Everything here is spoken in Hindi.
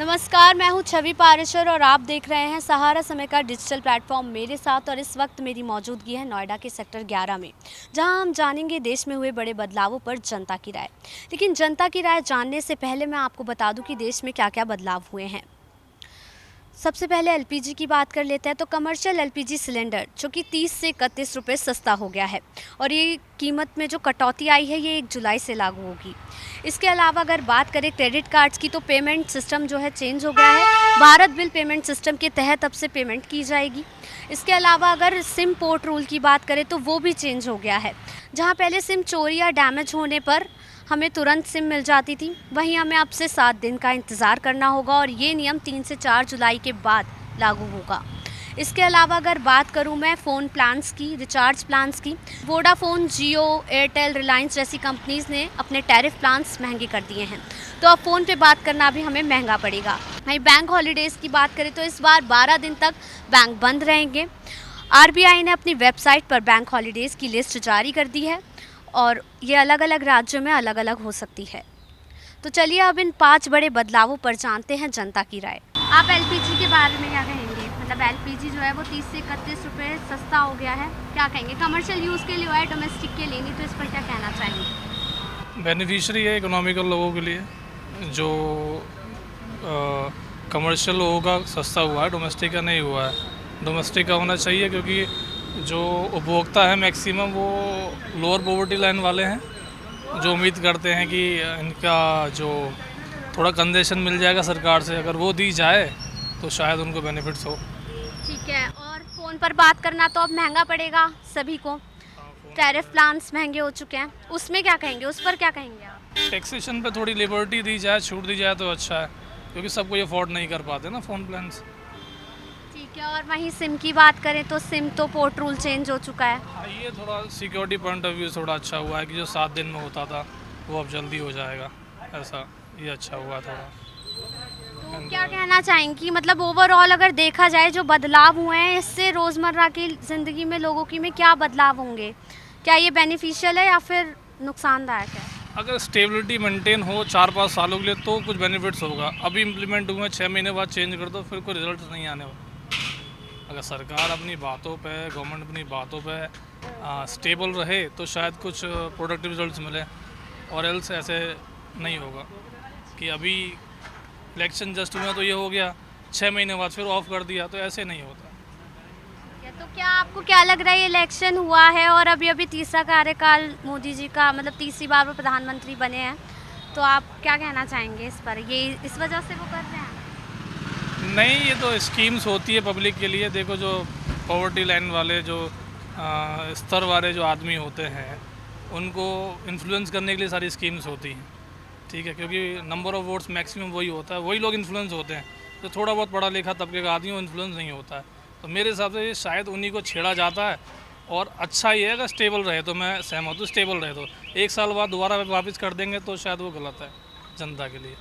नमस्कार, मैं हूं छवि पारेशर और आप देख रहे हैं सहारा समय का डिजिटल प्लेटफॉर्म मेरे साथ। और इस वक्त मेरी मौजूदगी है नोएडा के सेक्टर 11 में, जहां हम जानेंगे देश में हुए बड़े बदलावों पर जनता की राय। लेकिन जनता की राय जानने से पहले मैं आपको बता दूं कि देश में क्या क्या बदलाव हुए हैं। सबसे पहले एलपीजी की बात कर लेते हैं। तो कमर्शियल एलपीजी सिलेंडर जो कि 30 से 31 रुपये सस्ता हो गया है और ये कीमत में जो कटौती आई है ये 1 जुलाई से लागू होगी। इसके अलावा अगर बात करें क्रेडिट कार्ड्स की, तो पेमेंट सिस्टम जो है चेंज हो गया है। भारत बिल पेमेंट सिस्टम के तहत अब से पेमेंट की जाएगी। इसके अलावा अगर सिम पोर्ट रूल की बात करें तो वो भी चेंज हो गया है। जहाँ पहले सिम चोरी या डैमेज होने पर हमें तुरंत सिम मिल जाती थी, वहीं हमें अब से 7 दिन का इंतज़ार करना होगा और ये नियम 3 से 4 जुलाई के बाद लागू होगा। इसके अलावा अगर बात करूं मैं फ़ोन प्लान्स की, रिचार्ज प्लान्स की, वोडाफ़ोन, जियो, एयरटेल, रिलायंस जैसी कंपनीज़ ने अपने टैरिफ प्लान्स महंगे कर दिए हैं। तो अब फ़ोन पे बात करना भी हमें महंगा पड़ेगा। वहीं बैंक हॉलीडेज़ की बात करें तो इस बार 12 दिन तक बैंक बंद रहेंगे। आरबीआई ने अपनी वेबसाइट पर बैंक हॉलीडेज़ की लिस्ट जारी कर दी है और ये अलग अलग राज्यों में अलग अलग हो सकती है। तो चलिए अब इन 5 बड़े बदलावों पर जानते हैं जनता की राय। आप एलपीजी के बारे में क्या कहेंगे? मतलब एलपीजी जो है वो 30 से 31 रुपये सस्ता हो गया है, क्या कहेंगे? कमर्शियल यूज़ के लिए हुआ है, डोमेस्टिक के लिए नहीं, तो इस पर क्या कहना चाहेंगे? बेनिफिशियरी है इकोनॉमिकल लोगों के लिए। जो कमर्शियल लोगों का सस्ता हुआ है, डोमेस्टिक का नहीं हुआ है। डोमेस्टिक का होना चाहिए क्योंकि जो उपभोक्ता है मैक्सिमम वो लोअर पॉवर्टी लाइन वाले हैं, जो उम्मीद करते हैं कि इनका जो थोड़ा कंसेशन मिल जाएगा सरकार से, अगर वो दी जाए तो शायद उनको बेनिफिट्स हो। ठीक है। और फ़ोन पर बात करना तो अब महंगा पड़ेगा सभी को। टैरिफ प्लान्स महंगे हो चुके हैं, उसमें क्या कहेंगे? उस पर क्या कहेंगे आप? टैक्सेशन पे थोड़ी लिबर्टी दी जाए, छूट दी जाए तो अच्छा है, क्योंकि सब कोई अफोर्ड नहीं कर पाते ना फ़ोन प्लान्स। ठीक है। और वहीं सिम की बात करें तो सिम तो पोर्ट रूल चेंज हो चुका है। हाँ, ये थोड़ा सिक्योरिटी पॉइंट ऑफ व्यू थोड़ा अच्छा हुआ है कि जो 7 दिन में होता था वो अब जल्दी हो जाएगा, ऐसा ये अच्छा हुआ थोड़ा। तो क्या कहना चाहेंगी, मतलब ओवरऑल अगर देखा जाए जो बदलाव हुए हैं इससे रोज़मर्रा की ज़िंदगी में लोगों की में क्या बदलाव होंगे? क्या ये बेनिफिशियल है या फिर नुकसानदायक है? अगर स्टेबिलिटी मेंटेन हो 4-5 सालों के लिए तो कुछ बेनिफिट्स होगा। अभी इम्प्लीमेंट हुए 6 महीने बाद चेंज कर दो, फिर कोई रिजल्ट नहीं आने वाला। अगर सरकार अपनी बातों पे, गवर्नमेंट अपनी बातों पे स्टेबल रहे तो शायद कुछ प्रोडक्टिव रिजल्ट्स मिले, और एल्स ऐसे नहीं होगा कि अभी इलेक्शन जस्ट हुआ तो ये हो गया, 6 महीने बाद फिर ऑफ कर दिया, तो ऐसे नहीं होता। तो क्या आपको क्या लग रहा है, इलेक्शन हुआ है और अभी अभी तीसरा कार्यकाल मोदी जी का, मतलब तीसरी बार वो प्रधानमंत्री बने हैं, तो आप क्या कहना चाहेंगे इस पर? ये इस वजह से वो कर रहे हैं? नहीं, ये तो स्कीम्स होती है पब्लिक के लिए। देखो, जो पॉवर्टी लाइन वाले, जो स्तर वाले जो आदमी होते हैं, उनको इन्फ्लुएंस करने के लिए सारी स्कीम्स होती हैं, ठीक है, क्योंकि नंबर ऑफ़ वोट्स मैक्सिमम वही होता है, वही लोग इन्फ्लुएंस होते हैं। तो थोड़ा बहुत पढ़ा लिखा तबके का आदमी वो इन्फ्लुएंस नहीं होता है। तो मेरे हिसाब से ये शायद उन्हीं को छेड़ा जाता है, और अच्छा ही है अगर स्टेबल रहे तो। मैं सहमत हूँ, स्टेबल रहे तो 1 साल बाद दोबारा वापस कर देंगे तो शायद वो गलत है जनता के लिए।